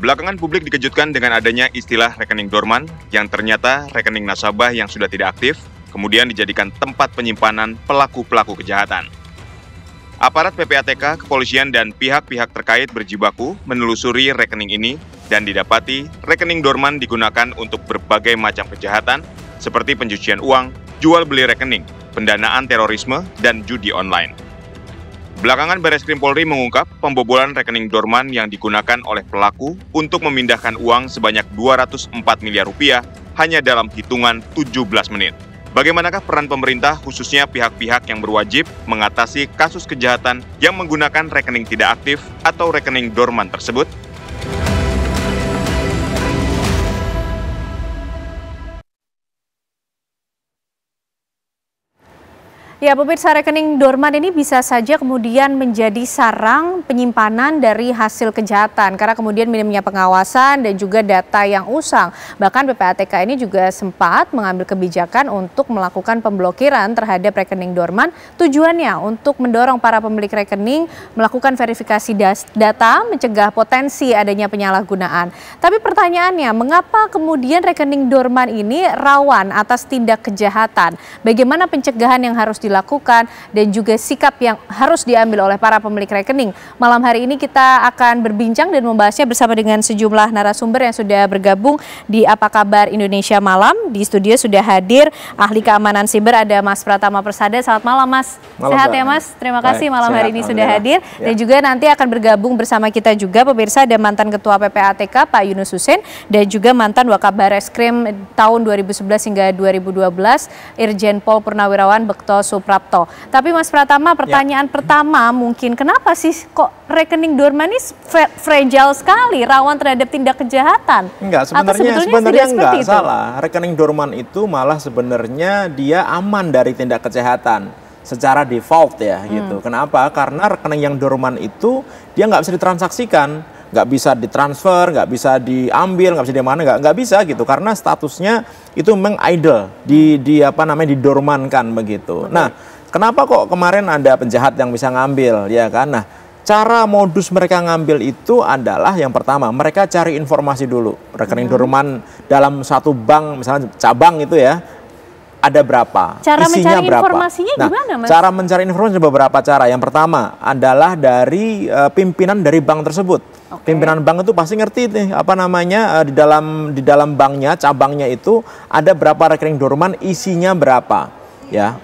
Belakangan publik dikejutkan dengan adanya istilah rekening dorman yang ternyata rekening nasabah yang sudah tidak aktif, kemudian dijadikan tempat penyimpanan pelaku-pelaku kejahatan. Aparat PPATK, kepolisian, dan pihak-pihak terkait berjibaku menelusuri rekening ini dan didapati rekening dorman digunakan untuk berbagai macam kejahatan seperti pencucian uang, jual beli rekening, pendanaan terorisme, dan judi online. Belakangan Barreskrim Polri mengungkap pembobolan rekening dorman yang digunakan oleh pelaku untuk memindahkan uang sebanyak 204 miliar rupiah hanya dalam hitungan 17 menit. Bagaimanakah peran pemerintah khususnya pihak-pihak yang berwajib mengatasi kasus kejahatan yang menggunakan rekening tidak aktif atau rekening dorman tersebut? Ya, pemirsa, rekening dorman ini bisa saja kemudian menjadi sarang penyimpanan dari hasil kejahatan karena kemudian minimnya pengawasan dan juga data yang usang. Bahkan PPATK ini juga sempat mengambil kebijakan untuk melakukan pemblokiran terhadap rekening dorman. Tujuannya untuk mendorong para pemilik rekening melakukan verifikasi data, mencegah potensi adanya penyalahgunaan. Tapi pertanyaannya, mengapa kemudian rekening dorman ini rawan atas tindak kejahatan? Bagaimana pencegahan yang harus dilakukan dan juga sikap yang harus diambil oleh para pemilik rekening? Malam hari ini kita akan berbincang dan membahasnya bersama dengan sejumlah narasumber yang sudah bergabung di Apa Kabar Indonesia Malam. Di studio sudah hadir ahli keamanan siber, ada Mas Pratama Persada. Selamat malam, Mas. Sehat ya, Mas? Terima kasih malam hari ini sudah hadir. Dan juga nanti akan bergabung bersama kita juga pemirsa, ada mantan Ketua PPATK Pak Yunus Hussein dan juga mantan Wakab Barreskrim tahun 2011 hingga 2012 Irjen Pol Purnawirawan Bekto Suprapto. Tapi Mas Pratama, pertanyaan pertama mungkin, kenapa sih kok rekening dorman ini fragile sekali, rawan terhadap tindak kejahatan? Enggak, sebenarnya enggak salah. Rekening dorman itu malah sebenarnya dia aman dari tindak kejahatan secara default ya gitu. Kenapa? Karena rekening yang dorman itu dia nggak bisa ditransaksikan, nggak bisa ditransfer, nggak bisa diambil, nggak bisa dimana, nggak bisa gitu, karena statusnya itu memang idle, didormankan begitu. Nah, kenapa kok kemarin ada penjahat yang bisa ngambil, ya kan? Nah, cara modus mereka ngambil itu adalah yang pertama, mereka cari informasi dulu. Rekening dorman dalam satu bank, misalnya cabang itu ya, ada berapa, cara isinya mencari berapa. informasinya gimana, Mas? Cara mencari informasi ada beberapa cara. Yang pertama adalah dari pimpinan dari bank tersebut. Pimpinan bank itu pasti ngerti nih di dalam banknya, cabangnya itu ada berapa rekening dorman, isinya berapa. Ya,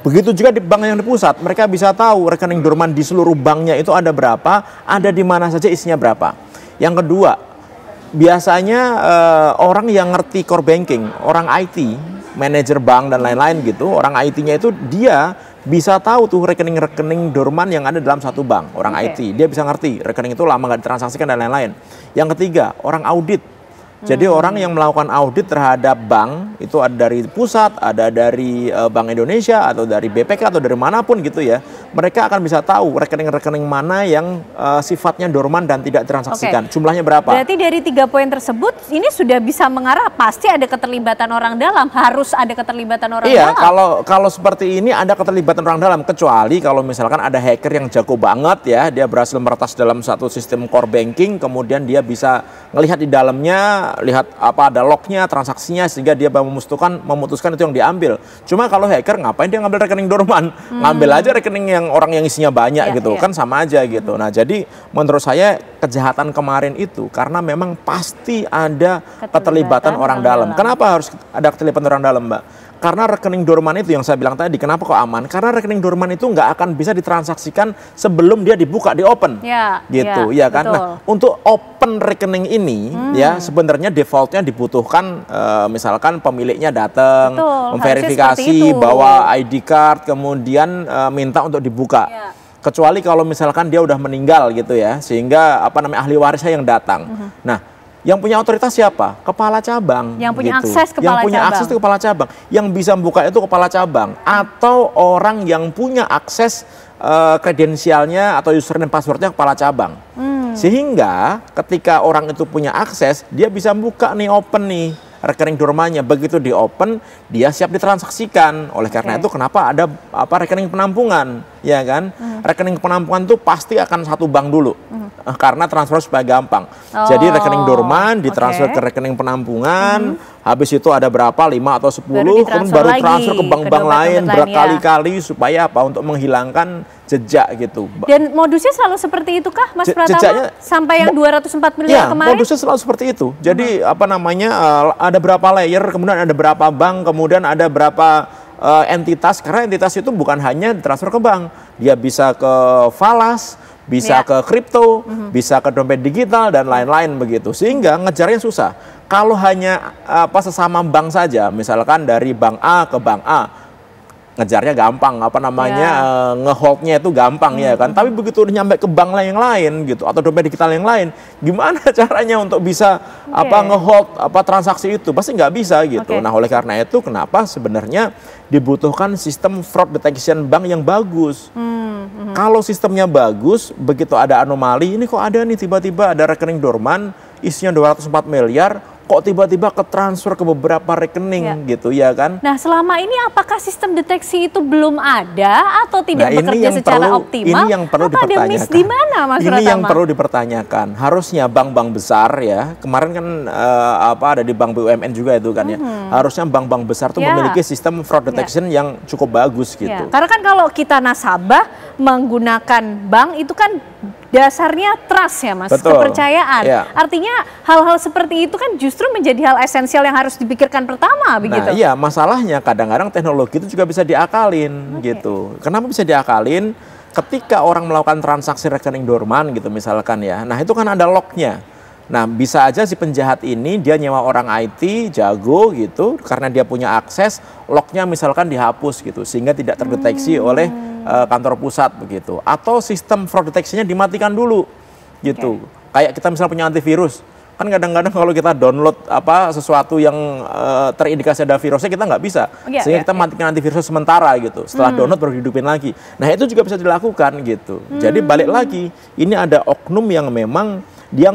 begitu juga di bank yang di pusat, mereka bisa tahu rekening dorman di seluruh banknya itu ada berapa, ada di mana saja, isinya berapa. Yang kedua, biasanya orang yang ngerti core banking, orang IT, manajer bank dan lain-lain gitu, orang IT-nya itu dia bisa tahu tuh rekening-rekening dorman yang ada dalam satu bank. Orang IT, dia bisa ngerti rekening itu lama nggak ditransaksikan dan lain-lain. Yang ketiga, orang audit. Jadi orang yang melakukan audit terhadap bank itu ada dari pusat, ada dari Bank Indonesia atau dari BPK atau dari manapun gitu ya. Mereka akan bisa tahu rekening-rekening mana yang sifatnya dorman dan tidak ditransaksikan. Jumlahnya berapa? Berarti dari 3 poin tersebut ini sudah bisa mengarah pasti ada keterlibatan orang dalam, harus ada keterlibatan orang dalam. Iya, kalau seperti ini ada keterlibatan orang dalam, kecuali kalau misalkan ada hacker yang jago banget ya, dia berhasil meretas dalam satu sistem core banking, kemudian dia bisa ngelihat di dalamnya, lihat apa ada lognya, transaksinya, sehingga dia memutuskan itu yang diambil. Cuma kalau hacker ngapain dia ngambil rekening dorman? Ngambil aja rekening yang orang yang isinya banyak gitu, kan sama aja gitu. Nah, jadi menurut saya kejahatan kemarin itu karena memang pasti ada keterlibatan orang dalam. Kenapa harus ada keterlibatan orang dalam, Mbak? Karena rekening dorman itu yang saya bilang tadi, kenapa kok aman? Karena rekening dorman itu nggak akan bisa ditransaksikan sebelum dia dibuka, di open, gitu, ya kan? Nah, untuk open rekening ini, ya sebenarnya defaultnya dibutuhkan, misalkan pemiliknya datang, memverifikasi bawa ID card, kemudian minta untuk dibuka. Kecuali kalau misalkan dia udah meninggal gitu ya, sehingga ahli warisnya yang datang. Nah, yang punya otoritas siapa? Kepala cabang. Yang punya gitu. akses kepala cabang. Yang punya akses itu kepala cabang. Yang bisa membuka itu kepala cabang. Atau orang yang punya akses kredensialnya atau username passwordnya kepala cabang. Sehingga ketika orang itu punya akses, dia bisa buka nih, open nih rekening dormannya. Begitu di open, dia siap ditransaksikan. Oleh karena itu kenapa ada rekening penampungan, ya kan? Rekening penampungan itu pasti akan satu bank dulu. Karena transfer supaya gampang. Jadi rekening dorman ditransfer ke rekening penampungan, habis itu ada berapa, 5 atau 10, kemudian baru transfer ke bank-bank lain berkali-kali supaya apa? Untuk menghilangkan jejak gitu. Dan modusnya selalu seperti itu kah, Mas Pratama? Sampai yang 204 miliar kemarin? Modusnya selalu seperti itu. Jadi apa namanya, ada berapa layer, kemudian ada berapa bank, kemudian ada berapa entitas, karena entitas itu bukan hanya transfer ke bank, dia bisa ke falas, bisa ke kripto, bisa ke dompet digital dan lain-lain begitu. Sehingga ngejarnya susah. Kalau hanya sesama bank saja, misalkan dari bank A ke bank A, ngejarnya gampang, ngeholdnya itu gampang ya kan. Tapi begitu udah nyampe ke bank yang lain gitu atau dompet digital yang lain, gimana caranya untuk bisa ngehold transaksi itu? Pasti nggak bisa gitu. Nah, oleh karena itu kenapa sebenarnya dibutuhkan sistem fraud detection bank yang bagus. Kalau sistemnya bagus, begitu ada anomali, ini kok ada nih tiba-tiba ada rekening dorman isinya 204 miliar, kok tiba-tiba ke transfer ke beberapa rekening gitu ya kan. Nah, selama ini apakah sistem deteksi itu belum ada atau tidak bekerja secara optimal? Ini yang perlu dipertanyakan. Ada miss di mana, Mas Pratama? Ini yang perlu dipertanyakan. Harusnya bank-bank besar ya, kemarin kan ada di bank BUMN juga itu kan ya. Harusnya bank-bank besar tuh memiliki sistem fraud detection yang cukup bagus gitu. Karena kan kalau kita nasabah menggunakan bank itu kan dasarnya trust ya Mas, kepercayaan. Artinya hal-hal seperti itu kan justru menjadi hal esensial yang harus dipikirkan pertama begitu. Nah iya, masalahnya kadang-kadang teknologi itu juga bisa diakalin gitu. Kenapa bisa diakalin? Ketika orang melakukan transaksi rekening dorman gitu misalkan ya, nah itu kan ada lognya. Nah bisa aja si penjahat ini dia nyewa orang IT jago gitu, karena dia punya akses, lognya misalkan dihapus gitu, sehingga tidak terdeteksi oleh kantor pusat begitu, atau sistem fraud detection-nya dimatikan dulu gitu. Kayak kita misalnya punya antivirus, kan kadang-kadang kalau kita download sesuatu yang terindikasi ada virusnya kita nggak bisa, sehingga kita matikan antivirus sementara gitu. Setelah download baru dihidupin lagi. Nah itu juga bisa dilakukan gitu. Jadi balik lagi, ini ada oknum yang memang dia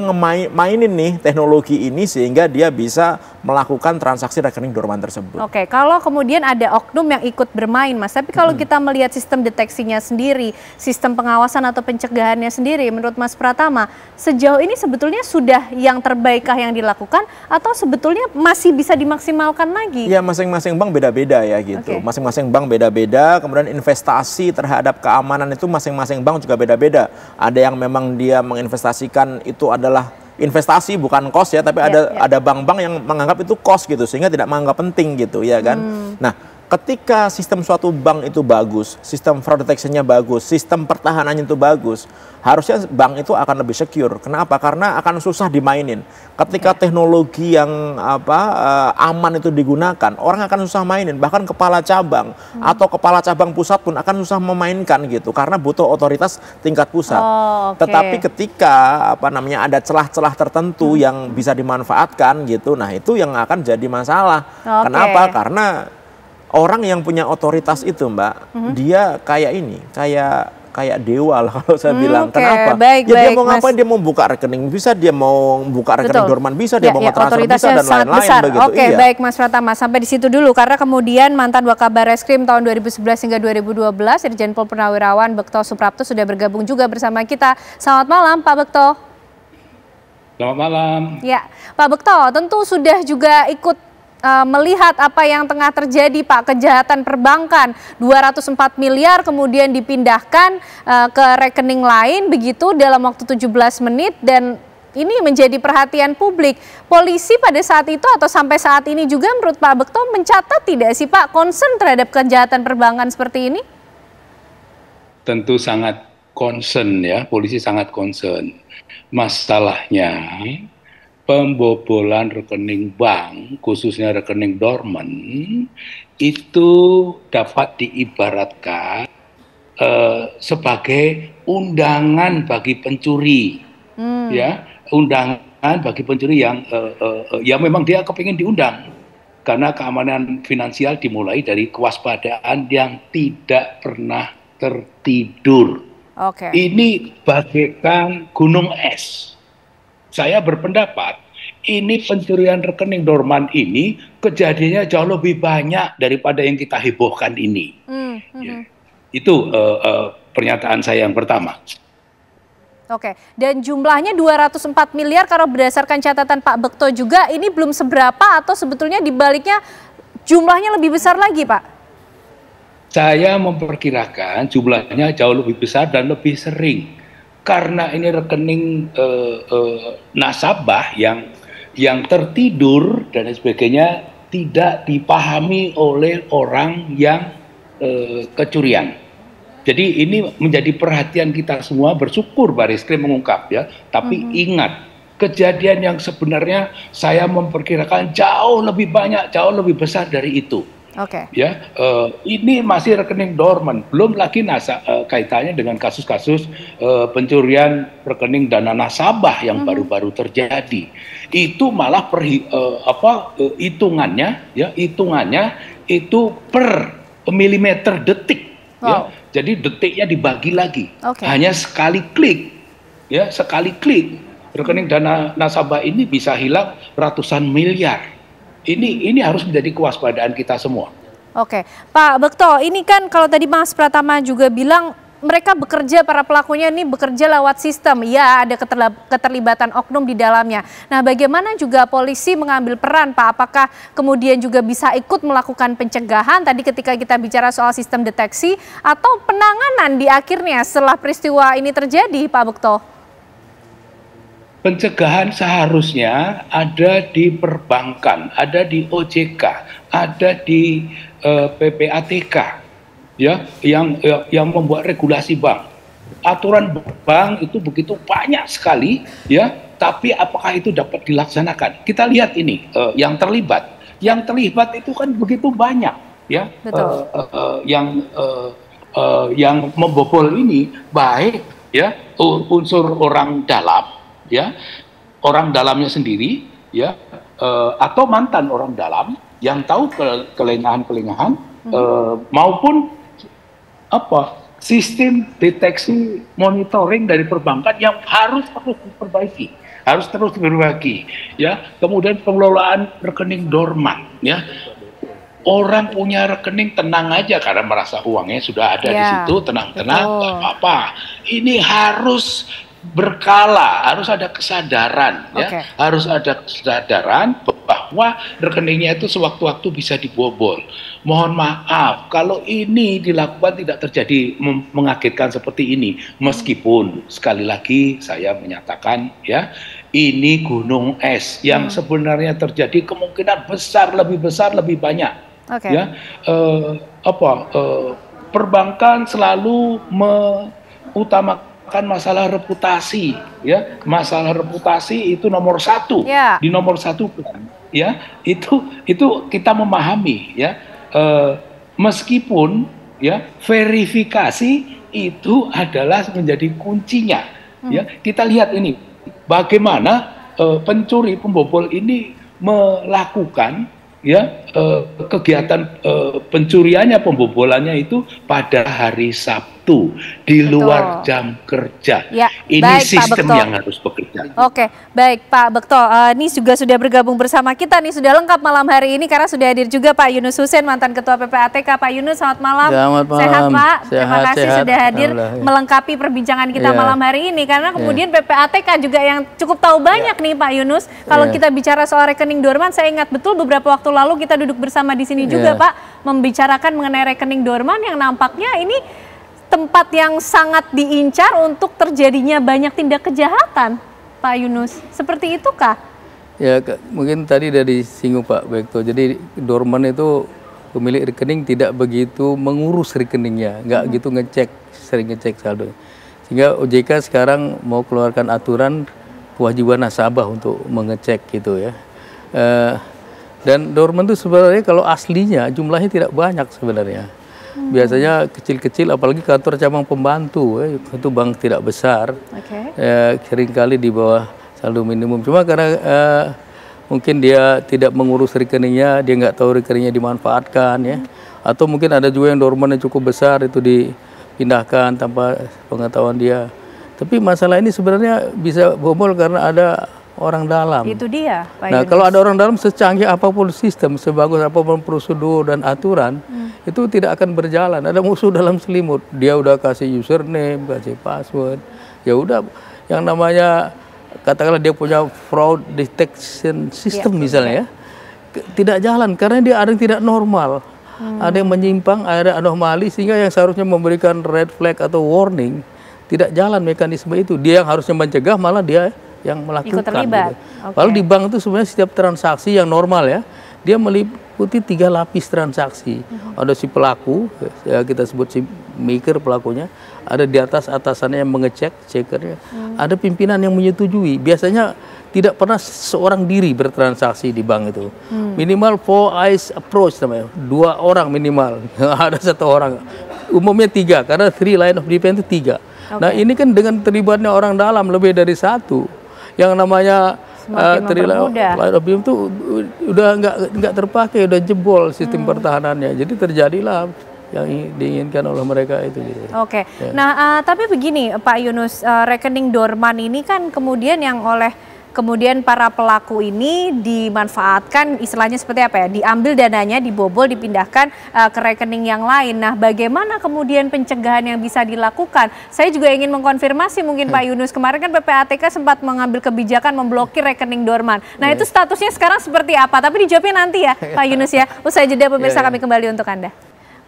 mainin nih teknologi ini sehingga dia bisa melakukan transaksi rekening dorman tersebut. Kalau kemudian ada oknum yang ikut bermain, Mas, tapi kalau kita melihat sistem deteksinya sendiri, sistem pengawasan atau pencegahannya sendiri, menurut Mas Pratama, sejauh ini sebetulnya sudah yang terbaikkah yang dilakukan atau sebetulnya masih bisa dimaksimalkan lagi? Ya, masing-masing bank beda-beda ya gitu. Masing-masing bank beda-beda, kemudian investasi terhadap keamanan itu masing-masing bank juga beda-beda. Ada yang memang dia menginvestasikan itu adalah investasi bukan cost ya, tapi ada bank-bank yang menganggap itu cost gitu, sehingga tidak menganggap penting gitu ya kan. Nah, ketika sistem suatu bank itu bagus, sistem fraud detection-nya bagus, sistem pertahanannya itu bagus, harusnya bank itu akan lebih secure. Kenapa? Karena akan susah dimainin. Ketika teknologi yang aman itu digunakan, orang akan susah mainin. Bahkan kepala cabang atau kepala cabang pusat pun akan susah memainkan gitu, karena butuh otoritas tingkat pusat. Tetapi ketika ada celah-celah tertentu yang bisa dimanfaatkan gitu, nah itu yang akan jadi masalah. Kenapa? Karena orang yang punya otoritas itu, Mbak, dia kayak ini, kayak dewa lah kalau saya bilang. Kenapa? Dia mau ngapain? Dia mau buka rekening bisa, dia mau buka rekening dorman bisa, dia mau nge-transfer bisa dan lain-lain begitu. Baik Mas Pratama, sampai di situ dulu karena kemudian mantan Wakabarreskrim tahun 2011 hingga 2012 Irjen Pol Purnawirawan Bekto Suprapto sudah bergabung juga bersama kita. Selamat malam Pak Bekto. Selamat malam. Ya, Pak Bekto tentu sudah juga ikut melihat apa yang tengah terjadi Pak, kejahatan perbankan 204 miliar kemudian dipindahkan ke rekening lain begitu dalam waktu 17 menit dan ini menjadi perhatian publik. Polisi pada saat itu atau sampai saat ini juga menurut Pak Bekto mencatat tidak sih Pak concern terhadap kejahatan perbankan seperti ini? Tentu sangat concern ya, polisi sangat concern. Masalahnya pembobolan rekening bank, khususnya rekening dorman, itu dapat diibaratkan sebagai undangan bagi pencuri, ya, undangan bagi pencuri yang ya memang dia kepingin diundang, karena keamanan finansial dimulai dari kewaspadaan yang tidak pernah tertidur. Ini bagaikan gunung es. Saya berpendapat ini pencurian rekening dorman ini kejadiannya jauh lebih banyak daripada yang kita hebohkan ini. Ya. Itu pernyataan saya yang pertama. Oke, dan jumlahnya 204 miliar kalau berdasarkan catatan Pak Bekto juga, ini belum seberapa atau sebetulnya dibaliknya jumlahnya lebih besar lagi, Pak? Saya memperkirakan jumlahnya jauh lebih besar dan lebih sering. Karena ini rekening nasabah yang tertidur dan sebagainya tidak dipahami oleh orang yang kecurian. Jadi ini menjadi perhatian kita semua, bersyukur Baris Krim mengungkap ya. Tapi ingat, kejadian yang sebenarnya saya memperkirakan jauh lebih banyak, jauh lebih besar dari itu. Oke. Ya, ini masih rekening dorman, belum lagi kaitannya dengan kasus-kasus pencurian rekening dana nasabah yang baru-baru terjadi. Itu malah hitungannya itu per milimeter detik. Wow. Ya, jadi detiknya dibagi lagi. Okay. Hanya sekali klik, ya sekali klik rekening dana nasabah ini bisa hilang ratusan miliar. Ini harus menjadi kewaspadaan kita semua. Oke, Pak Bekto, ini kan kalau tadi Mas Pratama juga bilang mereka bekerja, para pelakunya ini bekerja lewat sistem, ya ada keterlibatan oknum di dalamnya. Nah, bagaimana juga polisi mengambil peran, Pak? Apakah kemudian juga bisa ikut melakukan pencegahan tadi ketika kita bicara soal sistem deteksi atau penanganan di akhirnya setelah peristiwa ini terjadi, Pak Bekto? Pencegahan seharusnya ada di perbankan, ada di OJK, ada di PPATK. Ya, yang membuat regulasi bank. Aturan bank itu begitu banyak sekali, ya. Tapi apakah itu dapat dilaksanakan? Kita lihat ini yang terlibat itu kan begitu banyak, ya. Yang membobol ini baik, ya, unsur orang dalam, ya, orang dalamnya sendiri, ya, atau mantan orang dalam yang tahu kelengahan-kelengahan maupun sistem deteksi monitoring dari perbankan yang harus terus diperbaiki, ya. Kemudian pengelolaan rekening dorman, ya. Orang punya rekening tenang aja karena merasa uangnya sudah ada di situ, tenang-tenang, nggak apa-apa. Ini harus berkala, harus ada kesadaran, ya. Harus ada kesadaran bahwa rekeningnya itu sewaktu-waktu bisa dibobol. Mohon maaf kalau ini dilakukan tidak terjadi mengagetkan seperti ini, meskipun sekali lagi saya menyatakan, ya, ini gunung es yang sebenarnya terjadi kemungkinan besar, lebih banyak. Ya, perbankan selalu mengutamakan masalah reputasi, ya. Masalah reputasi itu nomor satu, di nomor satu, ya. Itu kita memahami, ya. Meskipun, ya, verifikasi itu adalah menjadi kuncinya, ya. Kita lihat ini bagaimana pencuri pembobol ini melakukan, ya, kegiatan pencuriannya, pembobolannya itu pada hari Sabtu di luar jam kerja. Ya, ini baik, sistem yang harus bekerja. Oke, baik Pak Bekto. Ini juga sudah bergabung bersama kita nih, sudah lengkap malam hari ini karena sudah hadir juga Pak Yunus Hussein, mantan Ketua PPATK. Pak Yunus, selamat malam. Selamat malam. Sehat Pak. Terima kasih sehat. Sudah hadir melengkapi perbincangan kita malam hari ini karena kemudian PPATK juga yang cukup tahu banyak nih Pak Yunus. Kalau kita bicara soal rekening dorman, saya ingat betul beberapa waktu lalu kita duduk bersama di sini juga Pak, membicarakan mengenai rekening dorman yang nampaknya ini tempat yang sangat diincar untuk terjadinya banyak tindak kejahatan, Pak Yunus. Seperti itukah? Ya, mungkin tadi dari singgung Pak Bekto. Jadi dorman itu pemilik rekening tidak begitu mengurus rekeningnya, nggak gitu sering ngecek saldo. Sehingga OJK sekarang mau keluarkan aturan kewajiban nasabah untuk mengecek gitu, ya. Dan dorman itu sebenarnya kalau aslinya jumlahnya tidak banyak sebenarnya. Biasanya kecil-kecil, apalagi kantor cabang pembantu, itu bank tidak besar, seringkali di bawah saldo minimum. Cuma karena mungkin dia tidak mengurus rekeningnya, dia nggak tahu rekeningnya dimanfaatkan, ya. Atau mungkin ada juga yang dorman yang cukup besar itu dipindahkan tanpa pengetahuan dia. Tapi masalah ini sebenarnya bisa bobol karena ada orang dalam. Itu dia, Pak Nah, Yunus. kalau ada orang dalam, secanggih apapun sistem, sebagus apapun prosedur dan aturan, itu tidak akan berjalan. Ada musuh dalam selimut. Dia udah kasih username, kasih password. Ya udah, yang namanya katakanlah dia punya fraud detection system misalnya ya, tidak jalan karena dia ada yang tidak normal. Ada yang menyimpang, ada anomali, sehingga yang seharusnya memberikan red flag atau warning tidak jalan mekanisme itu. Dia yang harusnya mencegah, malah dia yang melakukan. Ikut terlibat. Gitu. Lalu di bank itu sebenarnya setiap transaksi yang normal ya, dia meliputi 3 lapis transaksi. Ada si pelaku, ya kita sebut si maker pelakunya, ada di atas atasannya yang mengecek, checkernya, ada pimpinan yang menyetujui. Biasanya tidak pernah seorang diri bertransaksi di bank itu. Minimal 4 eyes approach namanya, 2 orang minimal. Ada 1 orang. Umumnya 3 karena 3 line of defense itu 3. Nah ini kan dengan terlibatnya orang dalam lebih dari 1, yang namanya line of defense itu udah nggak terpakai, udah jebol sistem pertahanannya. Jadi terjadilah yang diinginkan oleh mereka itu. Gitu. Oke. Nah, tapi begini Pak Yunus, rekening dorman ini kan kemudian yang oleh para pelaku ini dimanfaatkan, istilahnya seperti apa ya, diambil dananya, dibobol, dipindahkan ke rekening yang lain. Nah, bagaimana kemudian pencegahan yang bisa dilakukan? Saya juga ingin mengkonfirmasi mungkin Pak Yunus, kemarin kan PPATK sempat mengambil kebijakan memblokir rekening dorman. Nah, itu statusnya sekarang seperti apa? Tapi dijawabnya nanti ya Pak Yunus ya. Usai jeda pemirsa, kami kembali untuk Anda.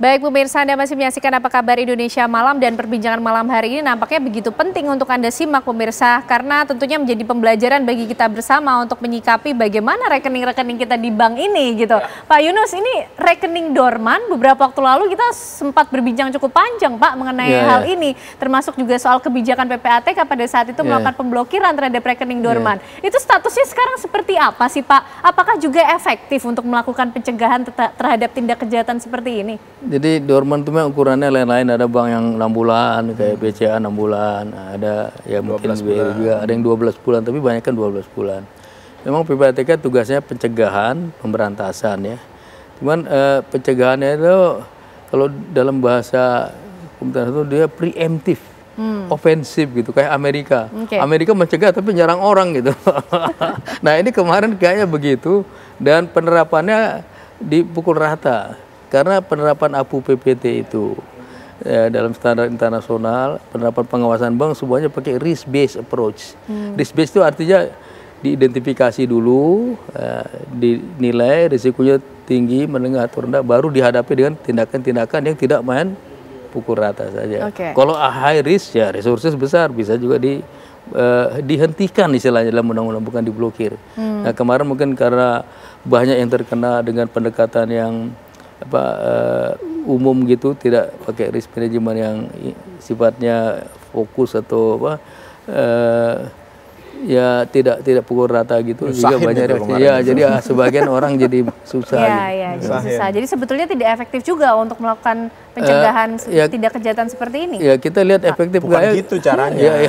Baik pemirsa, Anda masih menyaksikan Apa Kabar Indonesia Malam, dan perbincangan malam hari ini nampaknya begitu penting untuk Anda simak pemirsa, karena tentunya menjadi pembelajaran bagi kita bersama untuk menyikapi bagaimana rekening-rekening kita di bank ini gitu. Pak Yunus, ini rekening dorman beberapa waktu lalu kita sempat berbincang cukup panjang Pak mengenai hal ini, termasuk juga soal kebijakan PPATK pada saat itu melakukan pemblokiran terhadap rekening dorman. Itu statusnya sekarang seperti apa sih Pak? Apakah juga efektif untuk melakukan pencegahan terhadap tindak kejahatan seperti ini? Jadi dorman itu memang ukurannya lain-lain. Ada bank yang 6 bulan, kayak BCA 6 bulan, ada ya mungkin BRI juga, ada yang 12 bulan, tapi banyak kan 12 bulan. Memang PPATK tugasnya pencegahan, pemberantasan ya. Cuman pencegahannya itu kalau dalam bahasa komputer itu dia preemptif, ofensif gitu, kayak Amerika. Amerika mencegah tapi nyerang orang gitu. Nah ini kemarin kayaknya begitu, dan penerapannya dipukul rata. Karena penerapan APU PPT itu dalam standar internasional, penerapan pengawasan bank semuanya pakai risk based approach. Risk based itu artinya diidentifikasi dulu, dinilai risikonya tinggi, menengah atau rendah, baru dihadapi dengan tindakan-tindakan yang tidak main pukul rata saja. Kalau high risk ya resources besar, bisa juga dihentikan istilahnya dalam undang-undang, bukan diblokir. Nah kemarin mungkin karena banyak yang terkena dengan pendekatan yang umum gitu, tidak pakai risk management yang sifatnya fokus atau ya tidak pukul rata gitu, juga banyak reaksi. Ya, jadi sebagian orang jadi susah. Susah. Jadi sebetulnya tidak efektif juga untuk melakukan pencegahan tindak kejahatan seperti ini. Ya, kita lihat efektif bukan gitu caranya.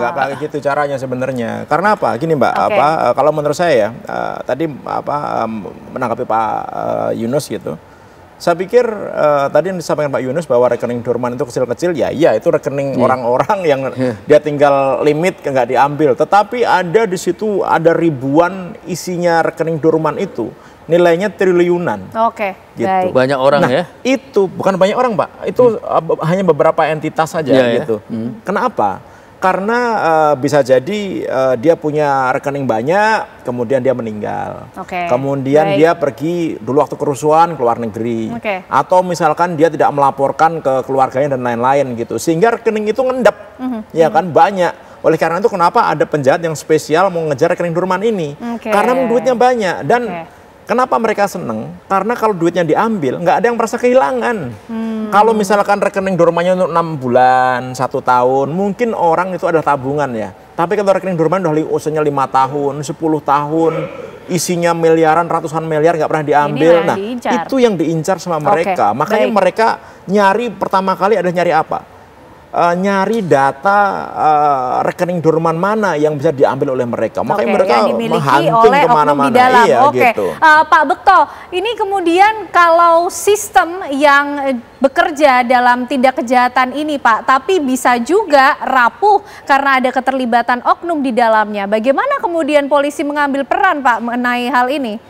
Nggak kayak gitu caranya sebenarnya. Karena apa? Gini Mbak, kalau menurut saya ya, tadi menanggapi Pak Yunus gitu. Saya pikir tadi yang disampaikan Pak Yunus bahwa rekening dorman itu kecil-kecil, ya iya itu rekening orang-orang yang dia tinggal limit nggak diambil. Tetapi ada di situ ada ribuan isinya rekening dorman itu, nilainya triliunan. Gitu. Banyak orang ya? Itu bukan banyak orang Pak, itu hanya beberapa entitas saja gitu. Kenapa? Karena bisa jadi dia punya rekening banyak, kemudian dia meninggal. Kemudian dia pergi dulu waktu kerusuhan ke luar negeri. Atau misalkan dia tidak melaporkan ke keluarganya dan lain-lain gitu. Sehingga rekening itu ngendap, ya kan banyak. Oleh karena itu kenapa ada penjahat yang spesial mau ngejar rekening dorman ini. Karena duitnya banyak. Dan kenapa mereka seneng? Karena kalau duitnya diambil, nggak ada yang merasa kehilangan. Kalau misalkan rekening dormannya untuk 6 bulan, 1 tahun, mungkin orang itu adalah tabungan ya. Tapi kalau rekening dorman udah usianya 5 tahun, 10 tahun, isinya miliaran, ratusan miliar nggak pernah diambil. Nah, itu yang diincar sama mereka. Makanya mereka nyari pertama kali ada nyari apa? nyari data rekening dorman mana yang bisa diambil oleh mereka. Makanya mereka menghunting kemana-mana. Iya, gitu. Pak Bekto, ini kemudian kalau sistem yang bekerja dalam tindak kejahatan ini Pak, tapi bisa juga rapuh karena ada keterlibatan oknum di dalamnya. Bagaimana kemudian polisi mengambil peran Pak mengenai hal ini?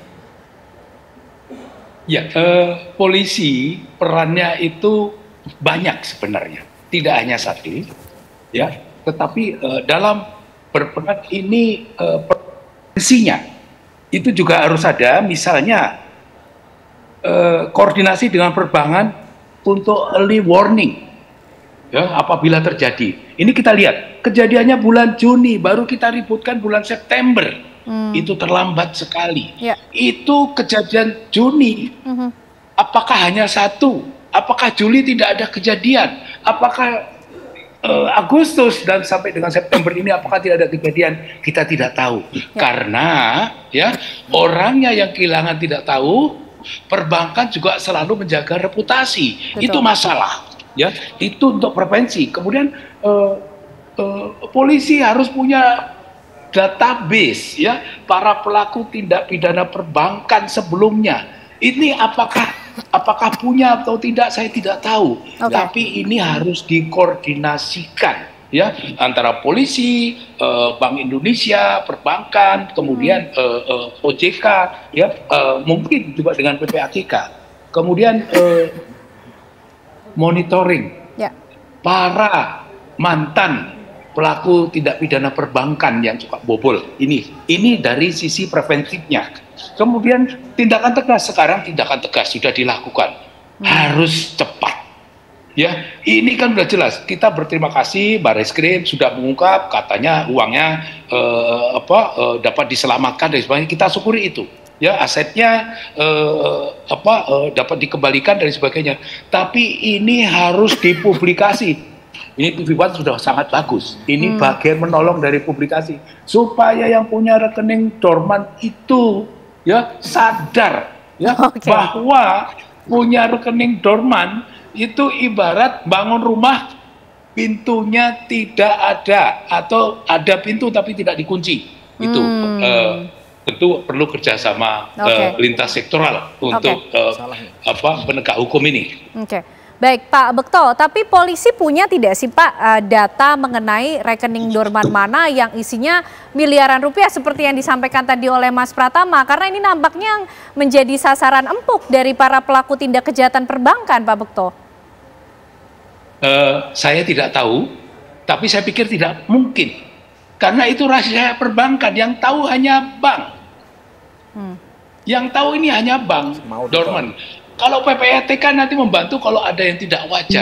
Ya, polisi perannya itu banyak sebenarnya. Tidak hanya satu, ya, tetapi dalam berperan ini prevensinya itu juga harus ada, misalnya koordinasi dengan perbankan untuk early warning, ya, apabila terjadi. Ini kita lihat kejadiannya bulan Juni, baru kita ributkan bulan September, itu terlambat sekali. Ya. Itu kejadian Juni, apakah hanya satu? Apakah Juli tidak ada kejadian? Apakah Agustus dan sampai dengan September ini apakah tidak ada kejadian? Kita tidak tahu. Ya. Karena ya orangnya yang kehilangan tidak tahu, perbankan juga selalu menjaga reputasi. Betul. Itu masalah. Ya, itu untuk prevensi. Kemudian polisi harus punya database ya para pelaku tindak pidana perbankan sebelumnya. Ini apakah punya atau tidak saya tidak tahu. Okay. Tapi ini harus dikoordinasikan ya antara polisi, Bank Indonesia, perbankan, kemudian OJK ya, mungkin juga dengan PPATK. Kemudian monitoring para mantan pelaku tindak pidana perbankan yang suka bobol. Ini dari sisi preventifnya. Kemudian tindakan tegas, sekarang tindakan tegas sudah dilakukan, harus cepat. Ya, ini kan sudah jelas. Kita berterima kasih Barreskrim sudah mengungkap, katanya uangnya dapat diselamatkan dan sebagainya. Kita syukuri itu. Ya, asetnya dapat dikembalikan dan sebagainya. Tapi ini harus dipublikasi. Ini TV One sudah sangat bagus. Ini bagian menolong dari publikasi supaya yang punya rekening dorman itu ya sadar ya bahwa punya rekening dorman itu ibarat bangun rumah pintunya tidak ada atau ada pintu tapi tidak dikunci. Itu tentu perlu kerjasama lintas sektoral untuk penegak hukum ini. Baik Pak Bekto, tapi polisi punya tidak sih Pak data mengenai rekening dorman mana yang isinya miliaran rupiah seperti yang disampaikan tadi oleh Mas Pratama? Karena ini nampaknya menjadi sasaran empuk dari para pelaku tindak kejahatan perbankan Pak Bekto. Saya tidak tahu, tapi saya pikir tidak mungkin. Karena itu rahasia perbankan, yang tahu hanya bank. Yang tahu ini hanya bank, dorman. Kalau PPATK nanti membantu kalau ada yang tidak wajar,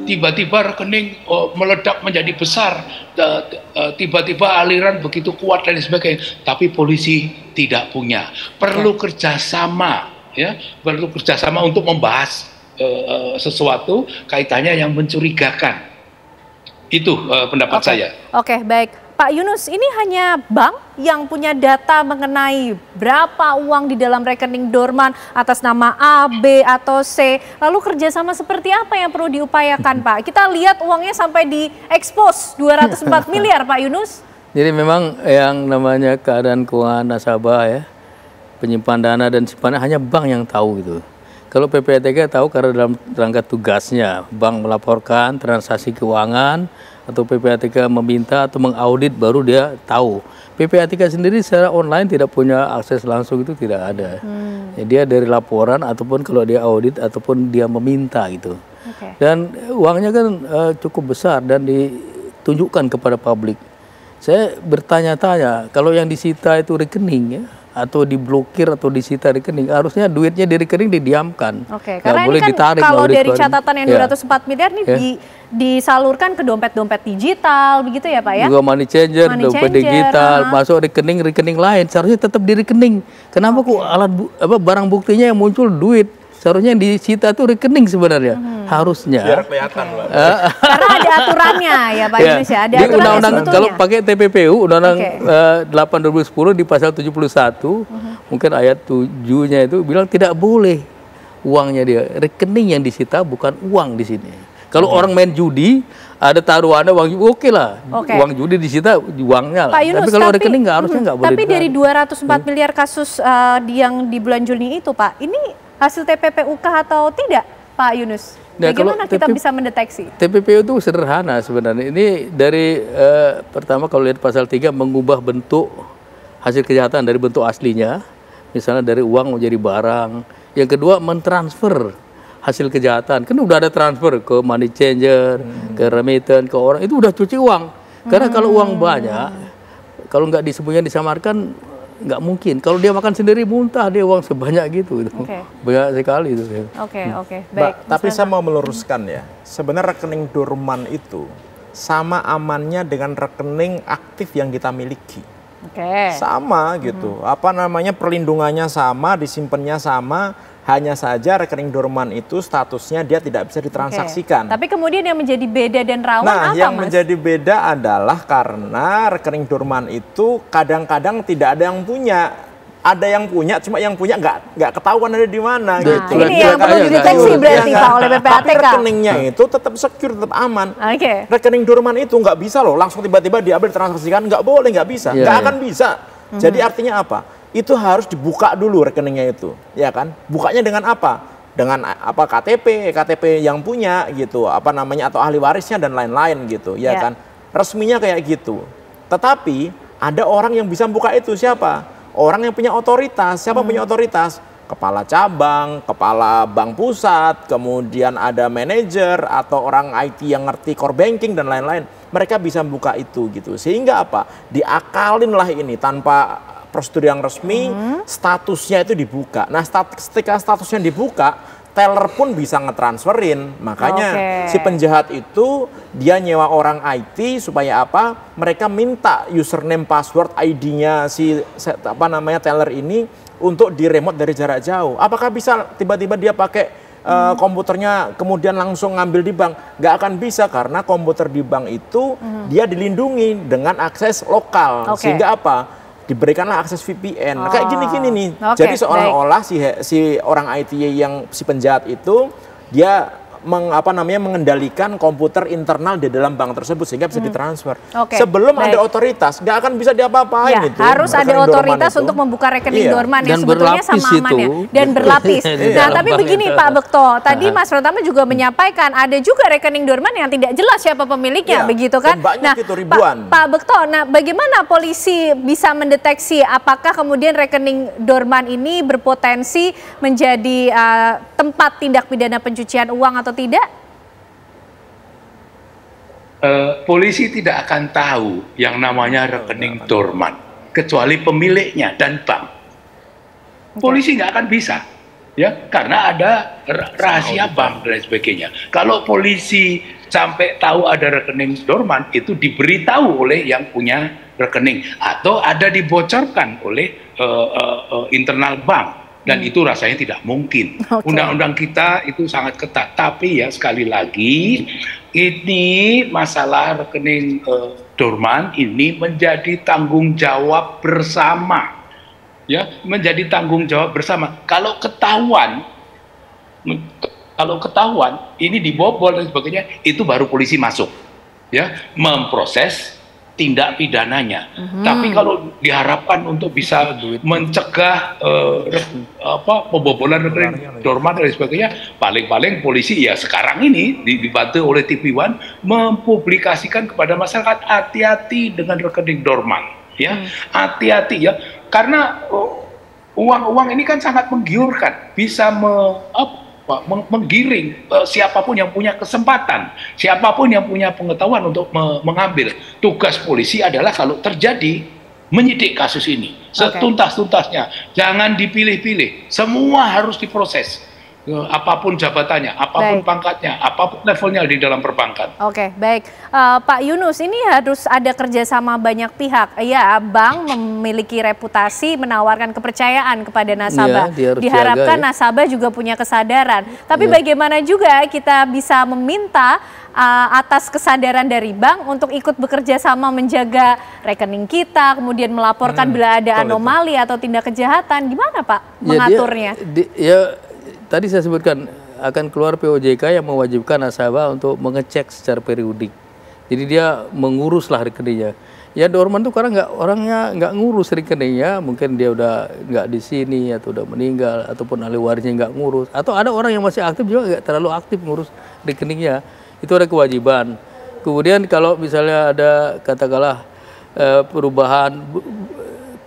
tiba-tiba rekening meledak menjadi besar, tiba-tiba aliran begitu kuat dan sebagainya, tapi polisi tidak punya. Perlu kerjasama, ya, perlu kerjasama untuk membahas sesuatu kaitannya yang mencurigakan. Itu pendapat saya. Oke, baik. Pak Yunus, ini hanya bank yang punya data mengenai berapa uang di dalam rekening dorman atas nama A, B, atau C. Lalu kerjasama seperti apa yang perlu diupayakan, Pak? Kita lihat uangnya sampai diekspos 204 miliar, Pak Yunus. Jadi memang yang namanya keadaan keuangan nasabah ya, penyimpan dana dan simpanan hanya bank yang tahu gitu. Kalau PPATK tahu karena dalam rangka tugasnya, bank melaporkan transaksi keuangan, atau PPATK meminta atau mengaudit baru dia tahu. PPATK sendiri secara online tidak punya akses langsung, itu tidak ada. Ya, dia dari laporan ataupun kalau dia audit ataupun dia meminta gitu. Dan uangnya kan cukup besar dan ditunjukkan kepada publik. Saya bertanya-tanya, kalau yang disita itu rekening ya, atau diblokir atau disita rekening, harusnya duitnya di rekening didiamkan. Karena boleh ini kan ditarik, kalau dari catatan yang 204 miliar ini disalurkan ke dompet-dompet digital begitu ya Pak ya? Juga money changer, dompet digital, masuk rekening lain, seharusnya tetap di rekening. Kenapa kok barang buktinya yang muncul duit? Seharusnya yang disita itu rekening sebenarnya, harusnya. Biar kelihatan, Pak. Karena ada aturannya ya Pak Yunus ya. Ada aturannya undang-undang kalau pakai TPPU, Undang-Undang 8/2010 di pasal 71, mungkin ayat 7-nya itu bilang tidak boleh uangnya dia. Rekening yang disita bukan uang di sini. Kalau orang main judi, ada taruhannya uang judi, oke lah. Uang judi disita uangnya lah. Pak Yunus, tapi kalau rekening harusnya nggak boleh. Tapi dari 204 miliar kasus yang di bulan Juni itu, Pak, ini hasil TPPUK atau tidak, Pak Yunus? Bagaimana kita bisa mendeteksi? TPPU itu sederhana sebenarnya. Ini dari pertama kalau lihat pasal 3 mengubah bentuk hasil kejahatan dari bentuk aslinya, misalnya dari uang menjadi barang. Yang kedua mentransfer hasil kejahatan, kan udah ada transfer ke money changer, ke remittance, ke orang, itu udah cuci uang. Karena kalau uang banyak, kalau nggak disembunyikan disamarkan, nggak mungkin. Kalau dia makan sendiri muntah dia uang sebanyak gitu. Banyak sekali itu. Baik. Tapi saya mau meluruskan ya, sebenarnya rekening dorman itu sama amannya dengan rekening aktif yang kita miliki. Sama gitu. Apa namanya, perlindungannya sama, disimpannya sama. Hanya saja rekening dorman itu statusnya dia tidak bisa ditransaksikan. Tapi kemudian yang menjadi beda dan rawan apa, yang Mas? menjadi beda adalah karena rekening dorman itu kadang-kadang tidak ada yang punya. Ada yang punya, cuma yang punya nggak ketahuan ada di mana. Gitu. Ini yang perlu dideteksi berarti Pak oleh PPATK. Tapi rekeningnya itu tetap secure, tetap aman. Rekening dorman itu nggak bisa loh langsung tiba-tiba diambil ditransaksikan, nggak boleh, nggak bisa, nggak akan bisa. Jadi artinya apa? Itu harus dibuka dulu rekeningnya itu, ya kan? Bukanya dengan apa? Dengan apa, KTP yang punya gitu, apa namanya, atau ahli warisnya dan lain-lain gitu, ya kan? Resminya kayak gitu. Tetapi ada orang yang bisa buka itu, siapa? Orang yang punya otoritas. Siapa punya otoritas? Kepala cabang, kepala bank pusat, kemudian ada manajer atau orang IT yang ngerti core banking dan lain-lain. Mereka bisa buka itu gitu. Sehingga apa? Diakalin lah ini tanpa prosedur yang resmi, statusnya itu dibuka. Nah, ketika statusnya dibuka, teller pun bisa ngetransferin. Makanya si penjahat itu dia nyewa orang IT supaya apa? Mereka minta username, password, ID-nya si teller ini untuk di remote dari jarak jauh. Apakah bisa tiba-tiba dia pakai komputernya kemudian langsung ngambil di bank? Nggak akan bisa, karena komputer di bank itu dia dilindungi dengan akses lokal. Sehingga apa? Diberikanlah akses VPN. Kayak gini-gini nih. Jadi seolah-olah si orang IT yang si penjahat itu dia mengendalikan komputer internal di dalam bank tersebut sehingga bisa ditransfer. Sebelum ada otoritas, nggak akan bisa diapa-apain itu. Harus ada otoritas untuk membuka rekening dorman yang sebetulnya sama amannya. Dan berlapis. Nah, tapi begini Pak Bekto, tadi Mas Pratama juga menyampaikan ada juga rekening dorman yang tidak jelas siapa pemiliknya, begitu kan? Nah, itu ribuan. Pak Bekto, nah bagaimana polisi bisa mendeteksi apakah kemudian rekening dorman ini berpotensi menjadi tempat tindak pidana pencucian uang atau tidak? Polisi tidak akan tahu yang namanya rekening dorman kecuali pemiliknya dan bank. Polisi nggak akan bisa, ya, karena ada rahasia bank dan sebagainya. Kalau polisi sampai tahu ada rekening dorman, itu diberitahu oleh yang punya rekening atau ada dibocorkan oleh internal bank. Dan itu rasanya tidak mungkin. Undang-undang kita itu sangat ketat. Tapi ya sekali lagi, ini masalah rekening dorman ini menjadi tanggung jawab bersama. Ya, menjadi tanggung jawab bersama. Kalau ketahuan ini dibobol dan sebagainya, itu baru polisi masuk, ya, memproses tindak pidananya. Tapi kalau diharapkan untuk bisa mencegah pembobolan rekening dorman dan sebagainya, paling-paling polisi ya sekarang ini dibantu oleh TV One mempublikasikan kepada masyarakat, hati-hati dengan rekening dorman, ya, hati-hati ya, karena uang-uang ini kan sangat menggiurkan, bisa menggiring siapapun yang punya kesempatan, siapapun yang punya pengetahuan untuk mengambil. Tugas polisi adalah kalau terjadi menyidik kasus ini setuntas-tuntasnya, jangan dipilih-pilih, semua harus diproses. Apapun jabatannya, apapun pangkatnya, apapun levelnya di dalam perbankan. Baik. Pak Yunus, ini harus ada kerjasama banyak pihak. Ya, bank memiliki reputasi menawarkan kepercayaan kepada nasabah. Diharapkan nasabah juga punya kesadaran. Tapi bagaimana juga kita bisa meminta atas kesadaran dari bank untuk ikut bekerja sama menjaga rekening kita, kemudian melaporkan bila ada anomali atau tindak kejahatan. Gimana Pak mengaturnya? Tadi saya sebutkan akan keluar POJK yang mewajibkan nasabah untuk mengecek secara periodik. Jadi dia menguruslah rekeningnya. Ya dorman tuh karena orangnya nggak ngurus rekeningnya, mungkin dia udah nggak di sini atau udah meninggal ataupun ahli warisnya nggak ngurus, atau ada orang yang masih aktif juga nggak terlalu aktif ngurus rekeningnya, itu ada kewajiban. Kemudian kalau misalnya ada katakanlah perubahan,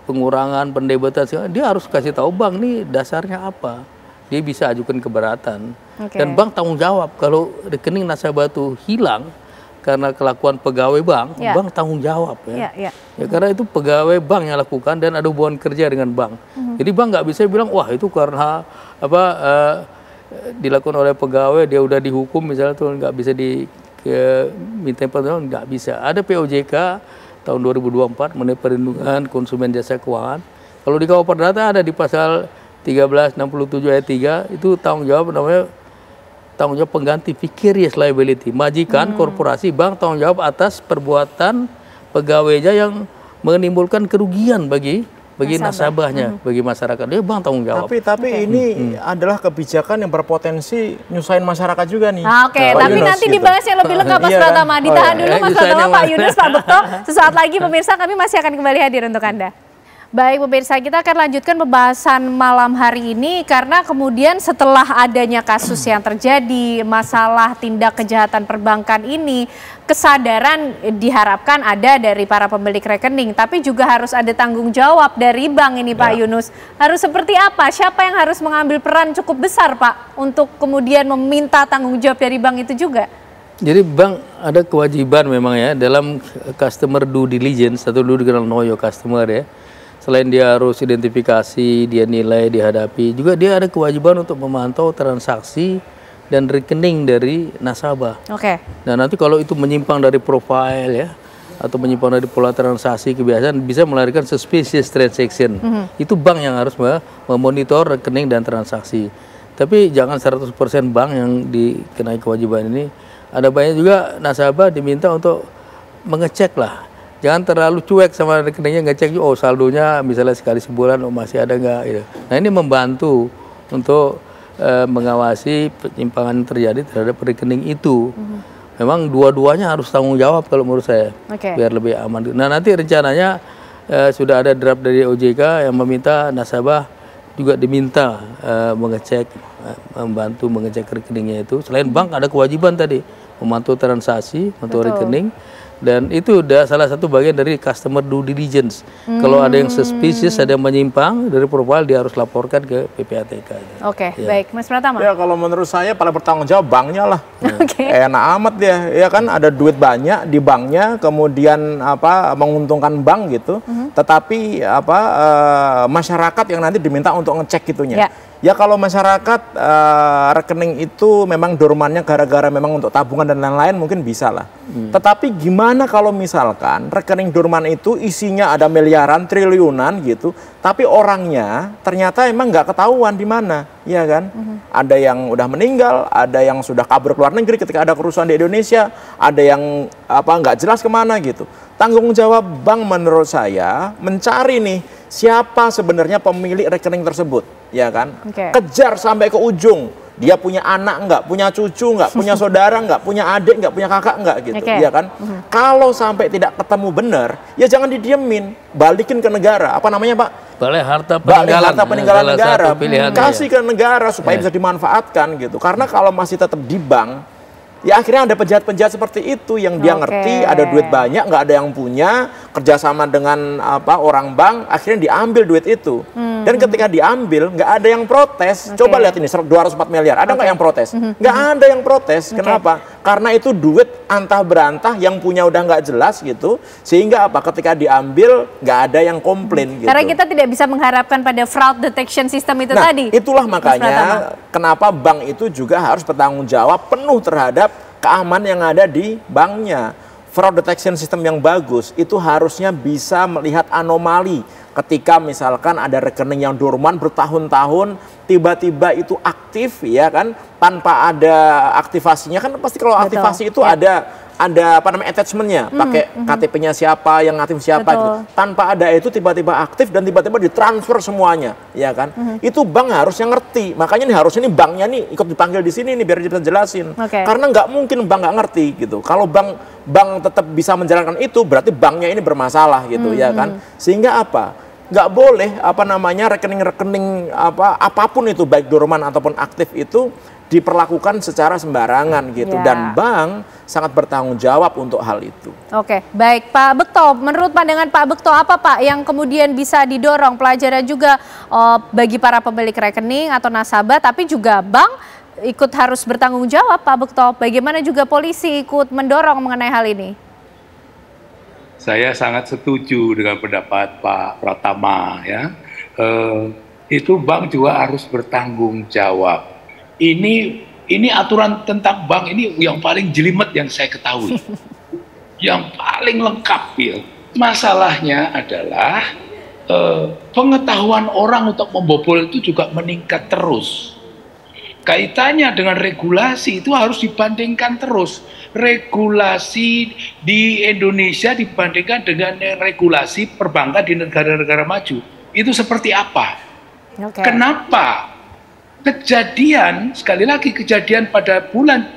pengurangan, pendebatan, dia harus kasih tahu bank nih dasarnya apa, dia bisa ajukan keberatan. Dan bank tanggung jawab kalau rekening nasabah itu hilang karena kelakuan pegawai bank, bank tanggung jawab ya. Ya karena itu pegawai bank yang lakukan dan ada hubungan kerja dengan bank. Jadi bank nggak bisa bilang wah itu karena apa dilakukan oleh pegawai dia udah dihukum misalnya tuh nggak bisa diminta perlindungan, nggak bisa. Ada POJK tahun 2024 mengenai perlindungan konsumen jasa keuangan. Kalau di KUH Perdata ada di pasal 1367 ayat 3 itu tanggung jawab namanya tanggung jawab pengganti vicarious liability. Majikan, korporasi, bank tanggung jawab atas perbuatan pegawainya yang menimbulkan kerugian bagi nasabahnya, bagi masyarakat. Dia bank tanggung jawab. Tapi ini adalah kebijakan yang berpotensi nyusahin masyarakat juga nih. Tapi nanti dibahasnya lebih lengkap Mas Pratama. Ditahan dulu Mas Pratama, Pak Yunus, Pak Bekto. Sesaat lagi pemirsa kami masih akan kembali hadir untuk Anda. Baik pemirsa, kita akan lanjutkan pembahasan malam hari ini karena kemudian setelah adanya kasus yang terjadi, masalah tindak kejahatan perbankan ini, kesadaran diharapkan ada dari para pemilik rekening, tapi juga harus ada tanggung jawab dari bank ini Pak Yunus. Harus seperti apa? Siapa yang harus mengambil peran cukup besar Pak untuk kemudian meminta tanggung jawab dari bank itu juga? Jadi bank ada kewajiban memang ya dalam customer due diligence atau dulu dikenal know your customer ya. Selain dia harus identifikasi, dia nilai, dihadapi, juga dia ada kewajiban untuk memantau transaksi dan rekening dari nasabah. Nah nanti kalau itu menyimpang dari profil ya, atau menyimpang dari pola transaksi kebiasaan, bisa melahirkan suspicious transaction. Itu bank yang harus memonitor rekening dan transaksi. Tapi jangan 100% bank yang dikenai kewajiban ini. Ada banyak juga nasabah diminta untuk mengecek lah. Jangan terlalu cuek sama rekeningnya, ngecek oh saldonya misalnya sekali sebulan masih ada nggak gitu. Nah ini membantu untuk mengawasi penyimpangan terjadi terhadap rekening itu. Memang dua-duanya harus tanggung jawab kalau menurut saya, biar lebih aman. Nah nanti rencananya sudah ada draft dari OJK yang meminta nasabah juga diminta mengecek, membantu mengecek rekeningnya itu. Selain bank ada kewajiban tadi memantau transaksi, memantau rekening. Dan itu udah salah satu bagian dari customer due diligence. Kalau ada yang suspicious, ada yang menyimpang dari profil, dia harus laporkan ke PPATK. Baik, Mas Pratama. Ya kalau menurut saya paling bertanggung jawab banknya lah. Enak amat dia, ya kan ada duit banyak di banknya, kemudian menguntungkan bank gitu. Tetapi masyarakat yang nanti diminta untuk ngecek gitunya. Ya kalau masyarakat rekening itu memang dormannya gara-gara memang untuk tabungan dan lain-lain mungkin bisa lah. Tetapi gimana kalau misalkan rekening dorman itu isinya ada miliaran, triliunan gitu, tapi orangnya ternyata emang nggak ketahuan di mana, ya kan? Ada yang udah meninggal, ada yang sudah kabur ke luar negeri ketika ada kerusuhan di Indonesia, ada yang nggak jelas kemana gitu. Tanggung jawab bank menurut saya mencari nih siapa sebenarnya pemilik rekening tersebut, ya kan? Kejar sampai ke ujung. Dia punya anak nggak, punya cucu nggak, punya saudara nggak, punya adik nggak, punya kakak nggak gitu, ya kan? Kalau sampai tidak ketemu benar, ya jangan didiemin, balikin ke negara. Apa namanya Pak? Balai harta peninggalan negara. Kasih ke negara supaya bisa dimanfaatkan gitu. Karena kalau masih tetap di bank, ya akhirnya ada penjahat-penjahat seperti itu yang dia ngerti ada duit banyak, nggak ada yang punya, kerjasama dengan orang bank, akhirnya diambil duit itu. Dan ketika diambil, nggak ada yang protes. Coba lihat ini, 204 miliar, ada nggak yang protes? Nggak ada yang protes. Kenapa? Karena itu duit antah berantah yang punya udah nggak jelas gitu, sehingga ketika diambil, nggak ada yang komplain gitu. Karena kita tidak bisa mengharapkan pada fraud detection system itu tadi. Itulah makanya kenapa bank itu juga harus bertanggung jawab penuh terhadap keamanan yang ada di banknya. Fraud detection system yang bagus itu harusnya bisa melihat anomali ketika misalkan ada rekening yang dorman bertahun-tahun tiba-tiba itu aktif, ya kan, tanpa ada aktivasinya. Kan pasti kalau aktivasi itu ada attachmentnya, pakai KTP-nya siapa, yang aktif siapa gitu. Tanpa ada itu tiba-tiba aktif dan tiba-tiba ditransfer semuanya, ya kan? Itu bank harusnya ngerti. Makanya nih harusnya nih banknya nih ikut dipanggil di sini nih biar dia bisa jelasin. Karena nggak mungkin bank nggak ngerti gitu. Kalau bank tetap bisa menjalankan itu, berarti banknya ini bermasalah gitu, ya kan? Sehingga apa? Nggak boleh rekening-rekening apapun itu baik dorman ataupun aktif itu diperlakukan secara sembarangan gitu, dan bank sangat bertanggung jawab untuk hal itu. Oke, baik Pak Bekto, menurut pandangan Pak Bekto apa Pak yang kemudian bisa didorong pelajaran juga bagi para pemilik rekening atau nasabah, tapi juga bank ikut harus bertanggung jawab Pak Bekto, bagaimana juga polisi ikut mendorong mengenai hal ini? Saya sangat setuju dengan pendapat Pak Pratama ya. Itu bank juga harus bertanggung jawab. Ini aturan tentang bank ini yang paling jelimet yang saya ketahui. Yang paling lengkap ya. Masalahnya adalah pengetahuan orang untuk membobol itu juga meningkat terus. Kaitannya dengan regulasi itu harus dibandingkan terus. Regulasi di Indonesia dibandingkan dengan regulasi perbankan di negara-negara maju. Itu seperti apa? Kenapa? Kejadian, sekali lagi kejadian pada bulan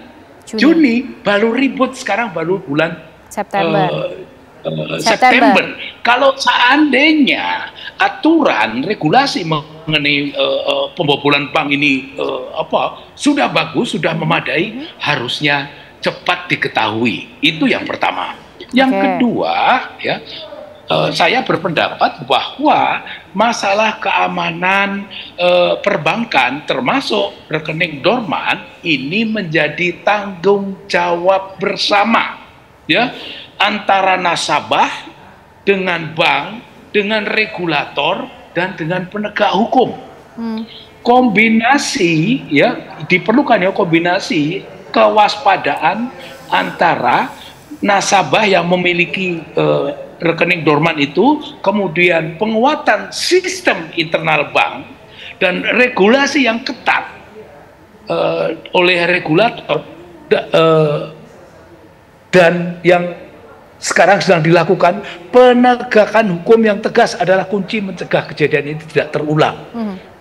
Juni baru ribut, sekarang baru bulan September. Kalau seandainya aturan regulasi mengenai pembobolan bank ini sudah bagus, sudah memadai, harusnya cepat diketahui. Itu yang pertama. Yang kedua, ya, saya berpendapat bahwa masalah keamanan perbankan termasuk rekening dorman ini menjadi tanggung jawab bersama, ya, antara nasabah dengan bank, dengan regulator dan dengan penegak hukum. Kombinasi, ya, diperlukan ya kombinasi kewaspadaan antara nasabah yang memiliki rekening dorman itu, kemudian penguatan sistem internal bank dan regulasi yang ketat oleh regulator, dan yang sekarang sedang dilakukan penegakan hukum yang tegas adalah kunci mencegah kejadian ini tidak terulang.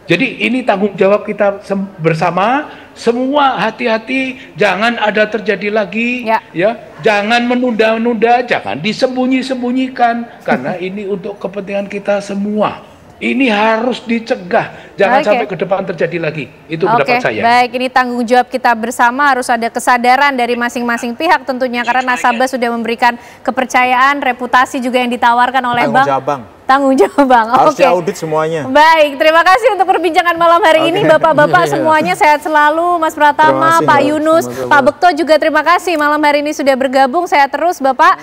Jadi ini tanggung jawab kita bersama, semua hati-hati, jangan ada terjadi lagi, ya, jangan menunda-nunda, jangan disembunyi-sembunyikan, karena ini untuk kepentingan kita semua. Ini harus dicegah, jangan sampai ke depan terjadi lagi. Itu pendapat saya. Baik, ini tanggung jawab kita bersama, harus ada kesadaran dari masing-masing pihak tentunya, karena nasabah sudah memberikan kepercayaan, reputasi juga yang ditawarkan oleh bank. Tanggung jawab Bang. Harus diaudit semuanya. Baik, terima kasih untuk perbincangan malam hari ini. Bapak-bapak semuanya sehat selalu. Mas Pratama, Pak Yunus, Pak Bekto juga terima kasih malam hari ini sudah bergabung. Sehat terus Bapak.